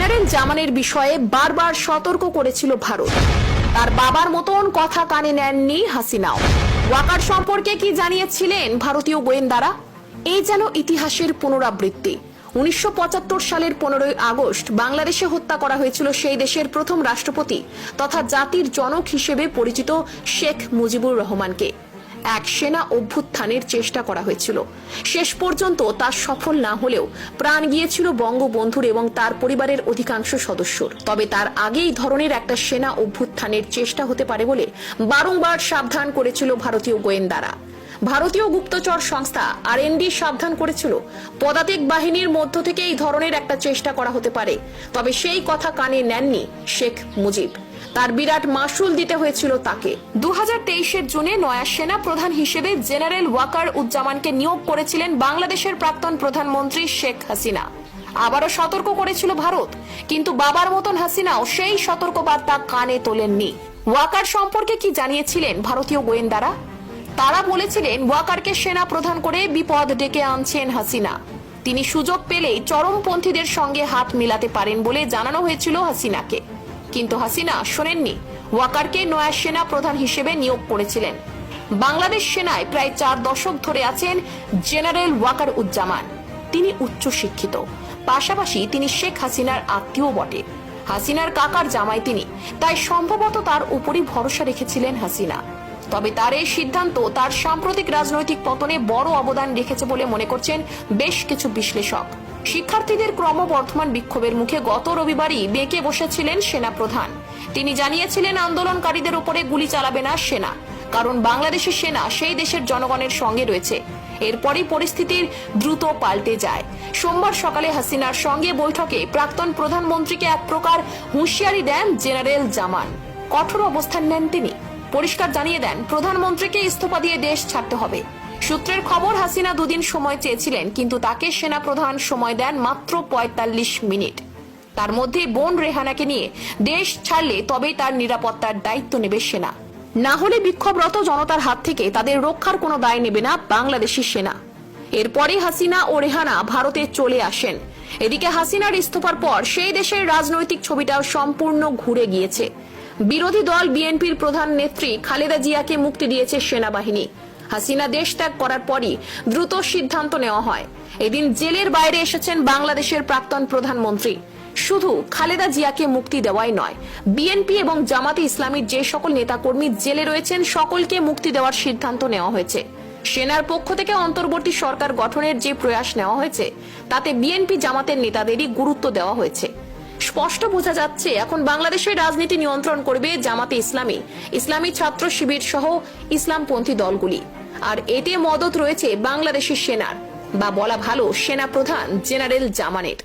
General জামানের বিষয়ে বারবার সতর্ক করেছিল ভারত। তার বাবার মতন কথা কানে নেননি হাসিনাও। ওয়াকার সম্পর্কে কি জানিয়েছিলেন ভারতীয় গোয়েন্দারা? এই যেন ইতিহাসের পুনরাবৃত্তি। 1975 সালের 15 আগস্ট বাংলাদেশে হত্যা করা হয়েছিল সেই দেশের প্রথম রাষ্ট্রপতি তথা জাতির জনক হিসেবে পরিচিত শেখ মুজিবুর রহমানকে। এক সেনা অভ্যুত্থানের চেষ্টা করা হয়েছিল। শেষ পর্যন্ত তা সফল না হলেও প্রাণ গিয়েছিল বঙ্গবন্ধুর এবং তার পরিবারের অধিকাংশ সদস্যর। তবে তার আগেই ধরনের একটা সেনা অভ্যুত্থানের চেষ্টা হতে পারে বলে বারংবার সাবধান করেছিল ভারতীয় গোয়েন্দারা। ভারতীয় গুপ্তচর সংস্থা আরএনডি সাবধান করেছিল পদাতিক বাহিনীর মধ্য থেকে এই ধরনের একটা চেষ্টা করা হতে পারে। তবে সেই কথা কানে নেননি শেখ মুজিব। তার বিরাট মাসুল দিতে হয়েছিল তাকে। 2023 জুনে নয়া সেনা প্রধান হিসেবে জেনারেল ওয়াকার উজ্জামানকে নিয়োগ করেছিলেন বাংলাদেশের প্রাক্তন প্রধানমন্ত্রী শেখ হাসিনা। আবারও সতর্ক করেছিল ভারত, কিন্তু বাবার মতন হাসিনাও সেই সতর্কবার্তা কানে তোলেননি। ওয়াকার সম্পর্কে কি জানিয়েছিলেন ভারতীয় গোয়েন্দারা? তারা বলেছিলেন ওয়াকারকে সেনা প্রধান করে বিপদ ডেকে আনছেন হাসিনা। তিনি সুযোগ পেলেই চরমপন্থীদের সঙ্গে হাত মিলাতে পারেন বলে জানানো হয়েছিল হাসিনাকে। কিন্তু হাসিনা শোনেননি, ওয়াকারকে নয়া সেনা প্রধান হিসেবে নিয়োগ করেছিলেন। বাংলাদেশ সেনায় প্রায় 4 দশক ধরে আছেন জেনারেল ওয়াকার উজ্জামান। তিনি উচ্চ শিক্ষিত, পাশাপাশি তিনি শেখ হাসিনার আত্মীয় বটে। হাসিনার কাকার জামাই তিনি, তাই সম্ভবত তার উপরই ভরসা রেখেছিলেন হাসিনা। তবে তার এই সিদ্ধান্ত তার সাম্প্রতিক রাজনৈতিক পতনে বড় অবদান রেখেছে বলে মনে করছেন বেশ কিছু বিশ্লেষক। শিক্ষার্থীদের ক্রমবর্ধমান বিক্ষোভের মুখে গত রবিবারই বেঁকে বসেছিলেন সেনা প্রধান। তিনি জানিয়েছিলেন আন্দোলনকারীদের উপরে গুলি চালাবে না সেনা, কারণ বাংলাদেশের সেনা সেই দেশের জনগণের সঙ্গে রয়েছে। এরপরই পরিস্থিতির দ্রুত পাল্টে যায়। সোমবার সকালে হাসিনার সঙ্গে বৈঠকে প্রাক্তন প্রধানমন্ত্রীকে এক প্রকার হুঁশিয়ারি দেন জেনারেল জামান। কঠোর অবস্থান নেন তিনি, পরিষ্কার জানিয়ে দেন প্রধানমন্ত্রীকে ইস্তফা দিয়ে দেশ ছাড়তে হবে। সূত্রের খবর, হাসিনা 2 দিন সময় চেয়েছিলেন, কিন্তু তাকে সেনা প্রধান সময় দেন মাত্র 45 মিনিট। তার মধ্যে বোন রেহানাকে নিয়ে দেশ ছাড়লে তবেই তার নিরাপত্তার দায়িত্ব নেবে সেনা, না হলে বিক্ষোভরত জনতার হাত থেকে তাদের রক্ষার কোনো দায় নেবে না বাংলাদেশি সেনা। এরপরে হাসিনা ও রেহানা ভারতে চলে আসেন। এদিকে হাসিনার ইস্তফার পর সেই দেশের রাজনৈতিক ছবিটাও সম্পূর্ণ ঘুরে গিয়েছে। বিরোধী দল বিএনপির প্রধান নেত্রী খালেদা জিয়াকে মুক্তি দিয়েছে সেনাবাহিনী। হাসিনা দেশ ত্যাগ করার পরই দ্রুত সিদ্ধান্ত নেওয়া হয়। এদিন জেলের বাইরে এসেছেন বাংলাদেশের প্রাক্তন প্রধানমন্ত্রী। শুধু খালেদা জিয়াকে মুক্তি দেওয়াই নয়, বিএনপি এবং জামাতে ইসলামীর যে সকল নেতাকর্মী জেলে রয়েছেন সকলকে মুক্তি দেওয়ার সিদ্ধান্ত নেওয়া হয়েছে। সেনার পক্ষ থেকে অন্তর্বর্তী সরকার গঠনের যে প্রয়াস নেওয়া হয়েছে তাতে বিএনপি জামাতের নেতাদেরই গুরুত্ব দেওয়া হয়েছে। স্পষ্ট বোঝা যাচ্ছে এখন বাংলাদেশের রাজনীতি নিয়ন্ত্রণ করবে জামাতে ইসলামী, ইসলামী ছাত্র শিবির সহ ইসলামপন্থী দলগুলি। আর এতে মদত রয়েছে বাংলাদেশের সেনার, বা বলা ভালো সেনা প্রধান জেনারেল জামানের।